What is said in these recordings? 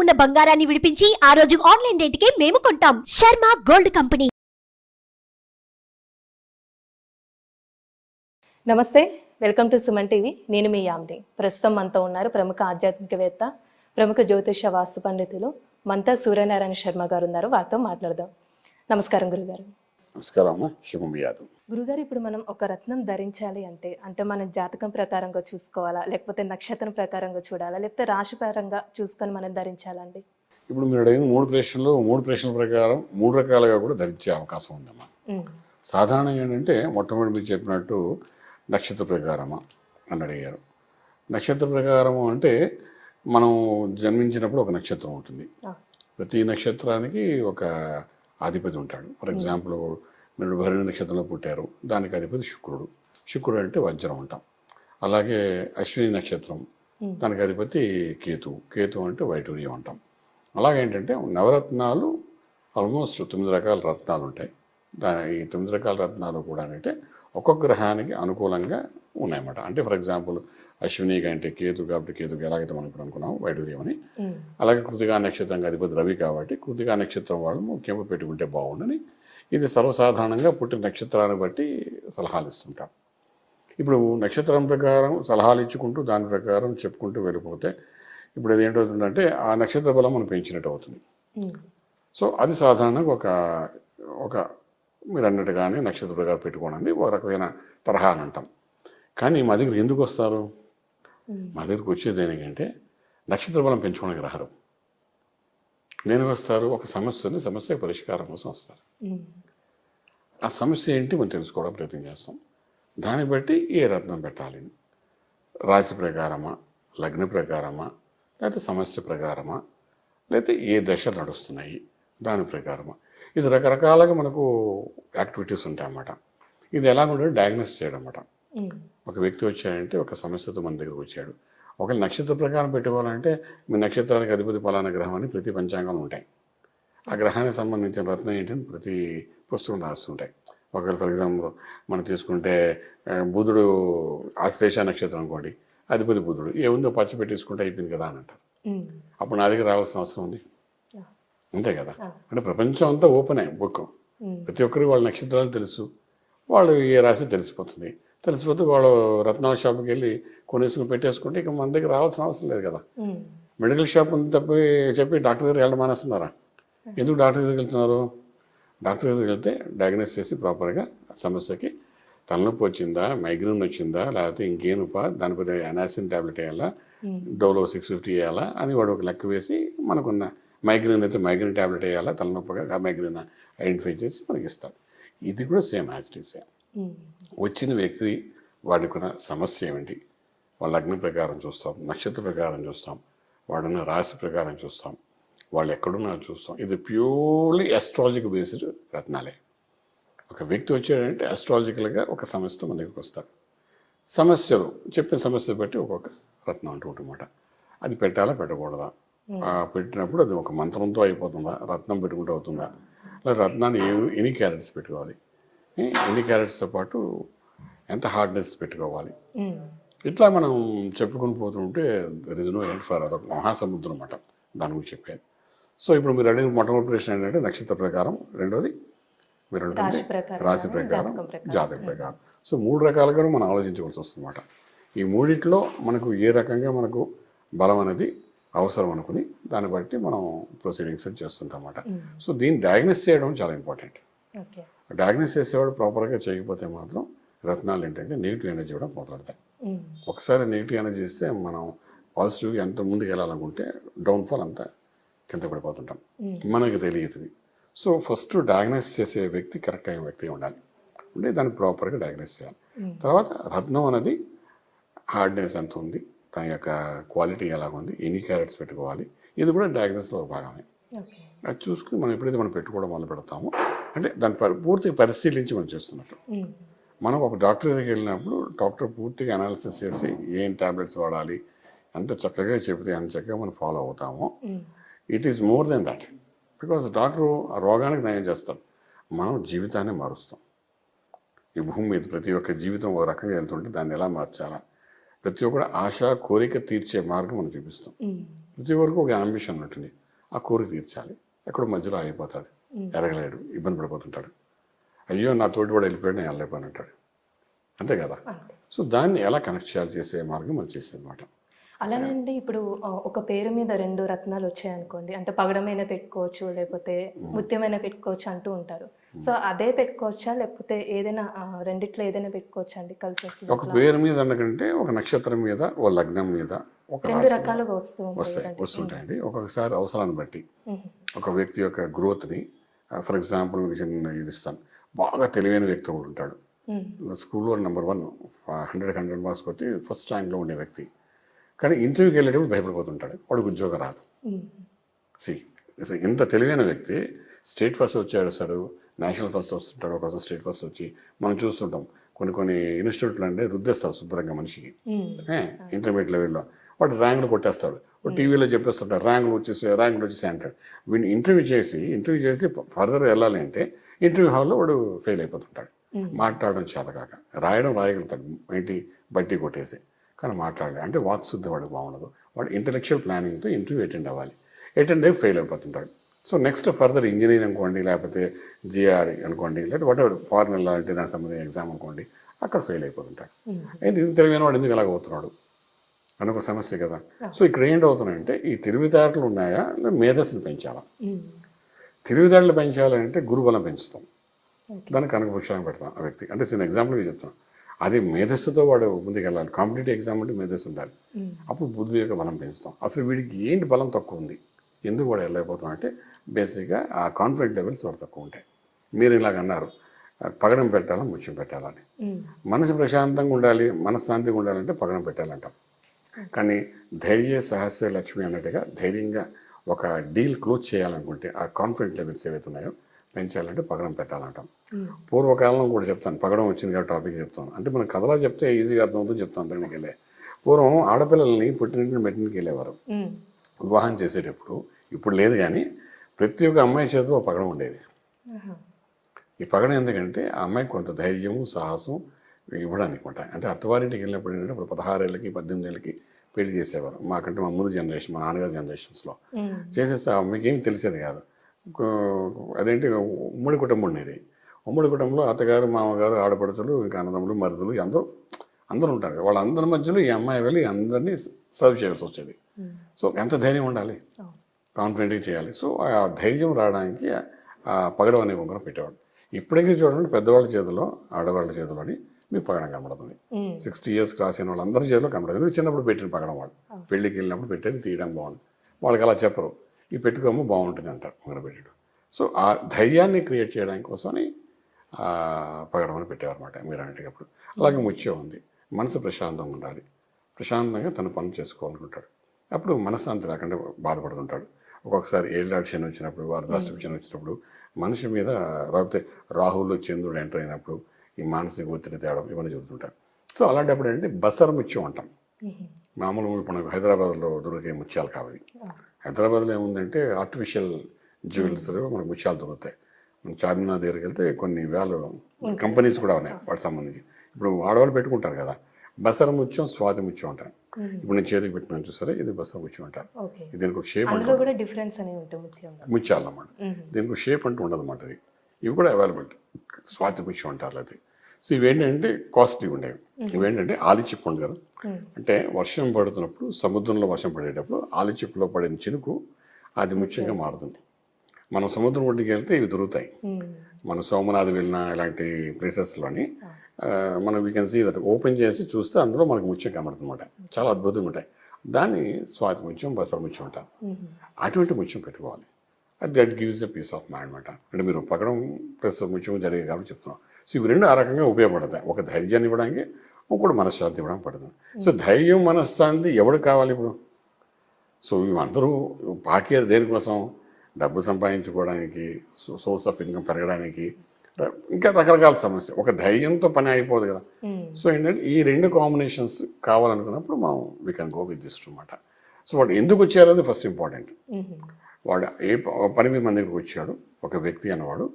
ఉన్న బంగారాన్ని విడిపించి ఆ రోజు ఆన్లైన్ రేటుకే మేము కొంటాం. Sharma gold company. నమస్తే, వెల్కమ్ టు సుమన్ టీవీ. నేను మీ యామ్ని. ప్రస్తుతం మనతో ఉన్నారు ప్రముఖ ఆధ్యాత్మికవేత్త, ప్రముఖ జ్యోతిష వాస్తు పండితులు మంతా సూర్యనారాయణ శర్మ గారు ఉన్నారు. వారితో మాట్లాడదాం. నమస్కారం గురుగారు. నమస్కారం. శుభం యాదవ్. గురుగారు, ఇప్పుడు మనం ఒక రత్నం ధరించాలి అంటే మన జాతకం ప్రకారంగా చూసుకోవాలా, లేకపోతే నక్షత్రం ప్రకారంగా చూడాలా, లేకపోతే రాశి పరంగా చూసుకొని మనం ధరించాలండి? ఇప్పుడు మీరు అడిగిన మూడు ప్రశ్నల ప్రకారం మూడు రకాలుగా కూడా ధరించే అవకాశం ఉందమ్మా. సాధారణంగా ఏంటంటే మొట్టమొదటి మీరు చెప్పినట్టు నక్షత్ర ప్రకారమా అని అడిగారు. నక్షత్ర ప్రకారము అంటే మనం జన్మించినప్పుడు ఒక నక్షత్రం ఉంటుంది. ప్రతి నక్షత్రానికి ఒక అధిపతి ఉంటాడు. ఫర్ ఎగ్జాంపుల్ మీరు భరణి నక్షత్రంలో పుట్టారు, దానికి అధిపతి శుక్రుడు. శుక్రుడు అంటే వజ్రం అంటాం. అలాగే అశ్విని నక్షత్రం, దానికి అధిపతి కేతు అంటే వైటూర్యం అంటాం. అలాగేంటంటే నవరత్నాలు ఆల్మోస్ట్ 9 రకాల రత్నాలు ఉంటాయి. ఈ 9 రకాల రత్నాలు కూడా అంటే ఒక్కొక్క గ్రహానికి అనుకూలంగా ఉన్నాయన్నమాట. అంటే ఫర్ ఎగ్జాంపుల్ అశ్వినిగా అంటే కేతు కాబట్టి కేతుకి ఎలాగైతే మనం ఇప్పుడు అనుకున్నాం వైడూర్యం అని, అలాగే కృతికా నక్షత్రంగా అధిపతి రవి కాబట్టి కృతికా నక్షత్రం వాళ్ళు ముఖ్యంగా పెట్టుకుంటే బాగుండని ఇది సర్వసాధారణంగా పుట్టిన నక్షత్రాన్ని బట్టి సలహాలు ఇస్తుంటాం. ఇప్పుడు నక్షత్రం ప్రకారం సలహాలు ఇచ్చుకుంటూ దాని ప్రకారం చెప్పుకుంటూ వెళ్ళిపోతే ఇప్పుడు అది ఏంటవుతుందంటే ఆ నక్షత్ర బలం మనం పెంచినట్టు అవుతుంది. సో అది సాధారణంగా ఒక మీరు అన్నట్టుగానే నక్షత్ర ప్రకారం పెట్టుకోండి ఒక రకమైన తరహా అని అంటాం. కానీ మా దగ్గర ఎందుకు వస్తారు? మా దగ్గరకు వచ్చేది దేనికంటే నక్షత్ర బలం పెంచుకోవడానికి రారు. దేనికి వస్తారు? ఒక సమస్య పరిష్కారం కోసం వస్తారు. ఆ సమస్య ఏంటి మనం తెలుసుకోవడం ప్రయత్నం చేస్తాం. దాన్ని బట్టి ఏ రత్నం పెట్టాలి, రాశి ప్రకారమా, లగ్న ప్రకారమా, లేకపోతే సమస్య ప్రకారమా, లేకపోతే ఏ దశలు నడుస్తున్నాయి దాని ప్రకారమా, ఇది రకరకాలుగా మనకు యాక్టివిటీస్ ఉంటాయి అన్నమాట. ఇది ఎలాగుంటే డయాగ్నోస్ చేయడం అన్నమాట. ఒక వ్యక్తి వచ్చాడంటే ఒక సమస్యతో మన దగ్గరకు వచ్చాడు. ఒకవేళ నక్షత్ర ప్రకారం పెట్టుకోవాలంటే మీ నక్షత్రానికి అధిపతి పలానా గ్రహం అని ప్రతి పంచాంగంలో ఉంటాయి. ఆ గ్రహానికి సంబంధించిన రత్నం ఏంటని ప్రతి పుస్తకం రాస్తుంటాయి. ఒకవేళ ఫర్ ఎగ్జాంపుల్ మనం తీసుకుంటే బుధుడు ఆశ్లేష నక్షత్రం అనుకోండి, అధిపతి బుధుడు, ఏముందో పచ్చ పెట్టేసుకుంటే అయిపోయింది కదా అని అంటారు. అప్పుడు నా దగ్గర రావాల్సిన అవసరం ఉంది, అంతే కదా. అంటే ప్రపంచం అంతా ఓపెన్ అయ్యి బుక్, ప్రతి ఒక్కరికి వాళ్ళ నక్షత్రాలు తెలుసు, వాళ్ళు ఏ రాశి తెలిసిపోతే వాళ్ళు రత్నాల షాప్కి వెళ్ళి కొనేసుకుని పెట్టేసుకుంటే ఇక మన దగ్గర రావాల్సిన అవసరం లేదు కదా. మెడికల్ షాప్ ఉంది చెప్పి డాక్టర్ దగ్గర వెళ్ళడం మానేస్తున్నారా? ఎందుకు డాక్టర్ దగ్గరికి వెళ్తున్నారు? డాక్టర్ దగ్గరికి వెళ్తే డయాగ్నోస్ చేసి ప్రాపర్గా సమస్యకి తలనొప్పి వచ్చిందా, మైగ్రేన్ వచ్చిందా, లేకపోతే ఇంకేం దానిపై అనాసిన్ ట్యాబ్లెట్ వేయాలా, డోలో 650 వేయాలా అని వాడు ఒక లెక్క వేసి మనకున్న మైగ్రేన్ అయితే మైగ్రేన్ ట్యాబ్లెట్ వేయాలా, తలనొప్పిగా ఆ మైగ్రేన్ ఐడెంటిఫై చేసి మనకి ఇస్తాడు. ఇది కూడా సేమ్ యాక్టివిటీసే. వచ్చిన వ్యక్తి వాడికి కూడా సమస్య ఏమిటి, వాళ్ళ లగ్న ప్రకారం చూస్తాం, నక్షత్ర ప్రకారం చూస్తాం, వాడున్న రాశి ప్రకారం చూస్తాం, వాళ్ళు ఎక్కడున్నారో చూస్తాం. ఇది ప్యూర్లీ అస్ట్రాలజికల్ బేస్డ్ రత్నాలే. ఒక వ్యక్తి వచ్చాడంటే అస్ట్రాలజికల్గా ఒక సమస్యతో మన దగ్గరికి వస్తాడు. సమస్యలు చెప్పిన సమస్య బట్టి ఒక్కొక్క రత్నం అంటూ ఉంటుందన్నమాట. అది పెట్టాలా పెట్టకూడదా, పెట్టినప్పుడు అది ఒక మంత్రంతో అయిపోతుందా, రత్నం పెట్టుకుంటూ అవుతుందా, లేదా రత్నాన్ని ఎన్ని క్యారెట్స్ పెట్టుకోవాలి, ఎన్ని క్యారెట్స్తో పాటు ఎంత హార్డ్నెస్ పెట్టుకోవాలి, ఇట్లా మనం చెప్పుకొని పోతుంటే there is no end for అదొక మహాసముద్రం అన్నమాట దాని గురించి చెప్పేది. సో ఇప్పుడు మీరు అడిగిన మొట్టమొదటి ప్రశ్న ఏంటంటే నక్షత్ర ప్రకారం, రెండోది మీరు అడుగుతుంది రాశి ప్రకారం, జాతక ప్రకారం. సో 3 రకాలుగా మనం ఆలోచించవలసి వస్తుంది అన్నమాట. ఈ మూడిట్లో మనకు ఏ రకంగా మనకు బలం అనేది అవసరం అనుకుని దాన్ని బట్టి మనం ప్రొసీడింగ్స్ చేస్తుంటాం అన్నమాట. సో దీన్ని డయాగ్నోస్ చేయడం చాలా ఇంపార్టెంట్. డయాగ్నోస్ చేసేవాడు ప్రాపర్గా చేయకపోతే మాత్రం రత్నాలు ఏంటంటే నెగిటివ్ ఎనర్జీ కూడా మొదలెడతాయి. ఒకసారి నెగిటివ్ ఎనర్జీ ఇస్తే మనం పాజిటివ్గా ఎంత ముందుకు వెళ్ళాలనుకుంటే డౌన్ఫాల్ అంతా కింద పడిపోతుంటాం, మనకి తెలియదు. సో ఫస్ట్ డయాగ్నోస్ చేసే వ్యక్తి కరెక్ట్ అయిన వ్యక్తి ఉండాలి, అంటే దాన్ని ప్రాపర్గా డయాగ్నోస్ చేయాలి. తర్వాత రత్నం అనేది హార్డ్నెస్ ఎంత ఉంది, దాని యొక్క క్వాలిటీ ఎలాగుంది, ఎన్ని క్యారెట్స్ పెట్టుకోవాలి, ఇది కూడా డయాగ్నోస్లో ఒక భాగమే. అది చూసుకుని మనం ఎప్పుడైతే మనం పెట్టుకోవడం మొదలు పెడతామో అంటే దాన్ని పూర్తిగా పరిశీలించి మనం చేస్తున్నట్టు. మనం ఒక డాక్టర్ దగ్గరికి వెళ్ళినప్పుడు డాక్టర్ పూర్తిగా అనాలిసిస్ చేసి ఏం ట్యాబ్లెట్స్ వాడాలి ఎంత చక్కగా చెబితే అంత చక్కగా మనం ఫాలో అవుతామో, it is more than that. Because doctor ఆ రోగానికి నయం చేస్తాడు, మనం జీవితాన్ని మారుస్తాం. ఈ భూమి మీద ప్రతి ఒక్క జీవితం ఒక రకంగా వెళ్తుంటే దాన్ని ఎలా మార్చాలా, ప్రతి ఒక్కరు ఆశ కోరిక తీర్చే మార్గం మనం చూపిస్తాం. ప్రతి వరకు ఒక అంబిషన్ ఉంటుంది, ఆ కోరిక తీర్చాలి. ఎక్కడో మధ్యలో ఆగిపోతాడు, ఎదగలేడు, ఇబ్బంది పడిపోతుంటాడు. అయ్యో నా తోటి వాడు వెళ్ళిపోయాడు, నేను వెళ్ళలేకపోయాను అంటాడు. అంతే కదా. సో దాన్ని ఎలా కనెక్ట్ చేయాలి చేసే మార్గం మనం చేసేది అనమాట. అలానండి ఇప్పుడు ఒక పేరు మీద 2 రత్నాలు వచ్చాయనుకోండి, అంటే పగడమైన పెట్టుకోవచ్చు, లేకపోతే ముత్యమైన పెట్టుకోవచ్చు అంటూ ఉంటారు. సో అదే పెట్టుకోవచ్చా, లేకపోతే ఏదైనా రెండిట్లో ఏదైనా పెట్టుకోవచ్చా అండి కలిసి వస్తుంది? ఒక పేరు మీద అనకంటే ఒక నక్షత్రం మీద, ఓ లగ్నం మీద, ఒక 2 రకాలుగా వస్తుంటాయండి. ఒక్కొక్కసారి అవసరాన్ని బట్టి ఒక వ్యక్తి యొక్క గ్రోత్ని, ఫర్ ఎగ్జాంపుల్ చిన్న ఇది ఇస్తాను, బాగా తెలివైన వ్యక్తి కూడా ఉంటాడు. స్కూల్లో నెంబర్ 1 100 మార్క్స్ కొట్టి ఫస్ట్ ర్యాంక్లో ఉండే వ్యక్తి, కానీ ఇంటర్వ్యూకి వెళ్ళేటప్పుడు భయపడిపోతుంటాడు, వాడికి ఉద్యోగం రాదు. ఇంత తెలివైన వ్యక్తి స్టేట్ ఫస్ట్ వస్తాడు, నేషనల్ ఫస్ట్ వస్తుంటాడు, ఒకసారి స్టేట్ ఫస్ట్ వచ్చి మనం చూస్తుంటాం. కొన్ని ఇన్స్టిట్యూట్లు అంటే రుద్దేస్తారు శుభ్రంగా మనిషికి. ఇంటర్మీడియట్ లెవెల్లో వాడు ర్యాంకులు కొట్టేస్తాడు, టీవీలో చెప్పేస్తుంటాడు ర్యాంకులు వచ్చేసి అంటాడు. వీడిని ఇంటర్వ్యూ చేసి ఫర్దర్ వెళ్ళాలి అంటే ఇంటర్వ్యూ హాల్లో వాడు ఫెయిల్ అయిపోతుంటాడు. మాట్లాడడం చేతకాక, రాయగలుగుతాడు ఏంటి బట్టి కొట్టేసి, కానీ మాట్లాడలేదు అంటే వాక్శుద్ధి వాడికి బాగుండదు. వాడు ఇంటలెక్చువల్ ప్లానింగ్తో ఇంటర్వ్యూ అటెండ్ అయ్యి ఫెయిల్ అయిపోతుంటాడు. సో నెక్స్ట్ ఫర్దర్ ఇంజనీరింగ్ అనుకోండి, లేకపోతే జిఆర్ అనుకోండి, లేకపోతే వాట్ ఎవర్ ఫారెన్ వెళ్ళాలంటే దానికి సంబంధించిన ఎగ్జామ్ అనుకోండి, అక్కడ ఫెయిల్ అయిపోతుంటాడు. అయితే ఇది తెలివైన వాడు ఎందుకు ఎలాగ అవుతున్నాడు అని ఒక సమస్య కదా. సో ఇక్కడ ఏంటవుతున్నాయంటే ఈ తెలివితేటలు ఉన్నాయా, మేధస్సుని పెంచాలా. తెలివితేటలు పెంచాలంటే గురుబలం పెంచుతాం, దానికి కనకపుష్పాన్ని పెడతాం ఆ వ్యక్తి. అంటే చిన్న ఎగ్జాంపుల్గా చెప్తాను, అది మేధస్సుతో వాడు ముందుకు వెళ్ళాలి. కాంపిటేటివ్ ఎగ్జామ్ అంటే మేధస్సు ఉండాలి, అప్పుడు బుద్ధి యొక్క బలం పెంచుతాం. అసలు వీడికి ఏంటి బలం తక్కువ ఉంది, ఎందుకు వాడు వెళ్ళైపోతాం అంటే బేసిక్గా ఆ కాన్ఫిడెంట్ లెవెల్స్ వాడు తక్కువ ఉంటాయి. మీరు ఇలాగ అన్నారు పగడం పెట్టాలా ముత్యం పెట్టాలని, మనసు ప్రశాంతంగా ఉండాలి, మనశ్శాంతిగా ఉండాలంటే పగడం పెట్టాలంటాం. కానీ ధైర్య సహస్ర లక్ష్మి అన్నట్టుగా ధైర్యంగా ఒక డీల్ క్లోజ్ చేయాలనుకుంటే ఆ కాన్ఫిడెంట్ లెవెల్స్ ఏవైతే ఉన్నాయో పెంచాలంటే పగడం పెట్టాలంటాం. పూర్వకాలంలో కూడా చెప్తాను, పగడం వచ్చింది కాబట్టి టాపిక్ చెప్తాను. అంటే మనం కథలా చెప్తే ఈజీగా అర్థమవుతుందో చెప్తాను. దానికి వెళ్ళే పూర్వం ఆడపిల్లల్ని పుట్టినట్టు మెట్టినకి వెళ్ళేవారు వివాహం చేసేటప్పుడు. ఇప్పుడు లేదు, కానీ ప్రతి ఒక్క అమ్మాయి చేతిలో పగడం ఉండేది. ఈ పగడం ఎందుకంటే ఆ అమ్మాయికి కొంత ధైర్యము సాహసం ఇవ్వడానికి ఉంటాయి. అంటే అత్తవారింటికి వెళ్ళినప్పుడు ఏంటంటే ఇప్పుడు 16 ఏళ్ళకి 18 ఏళ్ళకి పెళ్లి చేసేవారు. మాకంటే మా ముందు జనరేషన్, మా నాన్నగారి జనరేషన్స్లో చేసేస్తే ఆ అమ్మాయికి ఏమి తెలిసేది కాదు. అదేంటి ఉమ్మడి కుటుంబం ఉండేది. ఉమ్మడి కుటుంబంలో అత్తగారు, మామగారు, ఆడపడుచులు, ఇంకా అన్నదమ్ములు, మరుదులు అందరూ ఉంటారు. వాళ్ళందరి మధ్యలో ఈ అమ్మాయి వెళ్ళి అందరినీ సర్వ్ చేయాల్సి వచ్చేది. సో ఎంత ధైర్యం ఉండాలి, కాన్ఫిడెంట్గా చేయాలి. సో ఆ ధైర్యం రావడానికి ఆ పగడం అనే ఉంగరం పెట్టేవాడు. ఇప్పటికీ చూడండి పెద్దవాళ్ళ చేతిలో, ఆడవాళ్ళ చేతిలోని మీకు పగడం కనబడుతుంది. 60 years క్రాస్ అయిన వాళ్ళందరి చేతిలో కనబడుతుంది. చిన్నప్పుడు పెట్టిన పగడం వాడు పెళ్ళికి వెళ్ళినప్పుడు పెట్టేది తీయడం బాగుంది. వాళ్ళకి అలా చెప్పరు, ఈ పెట్టుకోమో బాగుంటుంది అంటారు ఉంగరం పెట్టాడు. సో ఆ ధైర్యాన్ని క్రియేట్ చేయడానికి కోసమని పగడం అని పెట్టేవారన్నమాట మీరు అనేటప్పుడు. అలాగే ముత్యం ఉంది, మనసు ప్రశాంతంగా ఉండాలి, ప్రశాంతంగా తన పనులు చేసుకోవాలనుకుంటాడు. అప్పుడు మనశ్శాంతి లేకుండా బాధపడుతుంటాడు. ఒక్కొక్కసారి ఏళ్ళాడు శని వచ్చినప్పుడు, అర్ధాష్టమి శని వచ్చినప్పుడు, మనిషి మీద లేకపోతే రాహుల్లో చంద్రుడు ఎంటర్ అయినప్పుడు ఈ మానసిక ఒత్తిడి తేవడం ఇవన్నీ చెబుతుంటారు. సో అలాంటప్పుడు ఏంటంటే బసర ముత్యం అంటాం. మామూలు ఇప్పుడు హైదరాబాద్లో దొరికే ముత్యాలు కావాలి. హైదరాబాద్లో ఏముందంటే ఆర్టిఫిషియల్ జ్యువెల్స్ మనకు ముత్యాలు దొరుకుతాయి. మనం చార్మినార్ దగ్గరికి వెళ్తే కొన్ని వేల కంపెనీస్ కూడా ఉన్నాయి వాటికి సంబంధించి. ఇప్పుడు ఆడవాళ్ళు పెట్టుకుంటారు కదా, బసర ముత్యం, స్వాతి ముత్యం అంటారు. ఇప్పుడు నేను చేతికి పెట్టిన చూసారా, ఇది బసర ముత్యం అంటారు. దీనికి ఒక షేప్ ముత్యాలు అన్నమాట. దీనికి ఒక షేప్ అంటూ ఉండదు అన్నమాట. ఇవి కూడా అవైలబుల్, స్వాతి ముత్యం అంటారు అది. సో ఇవేంటంటే కాస్ట్లీ ఉండేవి. ఇవేంటంటే ఆలిచిప్పు ఉంది కదా, అంటే వర్షం పడుతున్నప్పుడు, సముద్రంలో వర్షం పడేటప్పుడు ఆలిచిప్పులో పడిన చినుకు అది ముత్యంగా మారుతుంది. మనం సముద్రం ఒడ్డుకి వెళ్తే ఇవి దొరుకుతాయి. మన సోమనాథ్ వెళ్ళిన ఇలాంటి ప్లేసెస్లోని మనం we can see that open చేసి చూస్తే అందులో మనకు ముత్యం కనబడుతుంది అనమాట. చాలా అద్భుతంగా ఉంటాయి. దాన్ని స్వాతి ముత్యం, బసర ముత్యం అంటారు. అటువంటి ముత్యం పెట్టుకోవాలి. That gives a peace of mind అనమాట. అంటే మీరు పగడం ప్లస్ ముత్యం జరిగేది కాబట్టి చెప్తున్నాం. సో ఇవి రెండు ఆ రకంగా ఉపయోగపడతాయి. ఒక ధైర్యాన్ని ఇవ్వడానికి, ఇంకోటి మనశ్శాంతి ఇవ్వడానికి పడుతుంది. సో ధైర్యం మనశ్శాంతి ఎవరికి కావాలి ఇప్పుడు? సో ఇవందరూ పాకేది దేనికోసం? డబ్బు సంపాదించుకోవడానికి, సోర్స్ ఆఫ్ ఇన్కమ్ పెరగడానికి, ఇంకా రకరకాల సమస్య. ఒక ధైర్యంతో పని అయిపోదు కదా. సో ఏంటంటే ఈ రెండు కాంబినేషన్స్ కావాలనుకున్నప్పుడు మనం we can go with this అన్నమాట. సో వాడు ఎందుకు వచ్చారు అది ఫస్ట్ ఇంపార్టెంట్. వాడు ఏ పని మీద మన దగ్గరికి వచ్చాడు, ఒక వ్యక్తి అన్నవాడు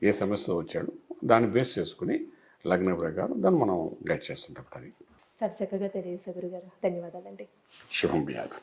ఏ సమస్యతో వచ్చాడు, దాన్ని బేస్ చేసుకుని లగ్న ప్రకారం దాన్ని మనం గైడ్ చేస్తుంటాం. అది చాలా చక్కగా తెలియజేశారు గురుగారు. ధన్యవాదాలండి. శుభం వ్యాధి.